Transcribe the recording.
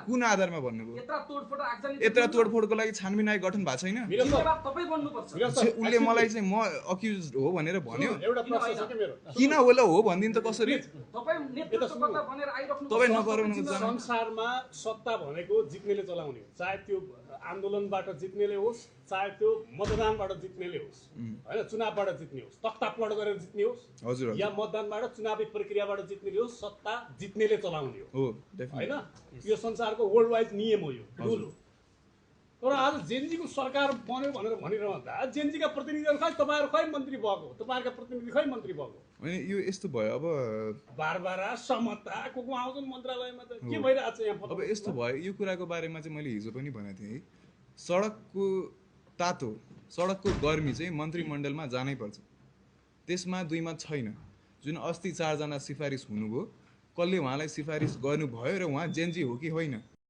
कुन आधारमा भन्नुभयो? यत्रा तोडफोडको लागि छानबिन आयोग गठन भएको छैन? उसले मलाई चाहिँ म अक्युज हो भनेर भन्यो। किन होला हो भनिदिनु त कसरी? तपाईँ नगराउनु। संसारमा सत्ता भनेको जित्नेले चलाउने हो, चाहे त्यो आन्दोलनबाट जित्नेले होस्, चाहे त्यो मतदानबाट जित्नेले होस्, होइन, चुनावबाट जित्ने होस्, तख्ता प्लट गरेर जित्ने होस्, हजुर, या मतदानबाट चुनावी प्रक्रियाबाट जित्नेले होस्, सत्ता जित्नेले चलाउने हो, होइन? यो संसारको वर्ल्ड वाइड नियम हो, यो रुल हो। तर आज जेनजीको सरकार बन्यो भनेर भनिरहँदा जेनजीका प्रतिनिधिहरू खै तपाईँहरू खै मन्त्री भएको, तपाईँहरूका प्रतिनिधि खै मन्त्री भएको? होइन, यो यस्तो भयो। अब बारबारा समता को आउँछन् मन्त्रालयमा त के भइरहेछ यहाँ? अब यस्तो भयो, यो कुराको बारेमा चाहिँ मैले हिजो पनि भनेको थिएँ, सडकको तातो, सडकको गर्मी चाहिँ मन्त्रीमण्डलमा जानै पर्छ। त्यसमा दुई मत छैन। जुन अस्ति 4 जना सिफारिस हुनुभयो, कसले उहाँलाई सिफारिस गर्नुभयो र उहाँ जेनजी हो कि होइन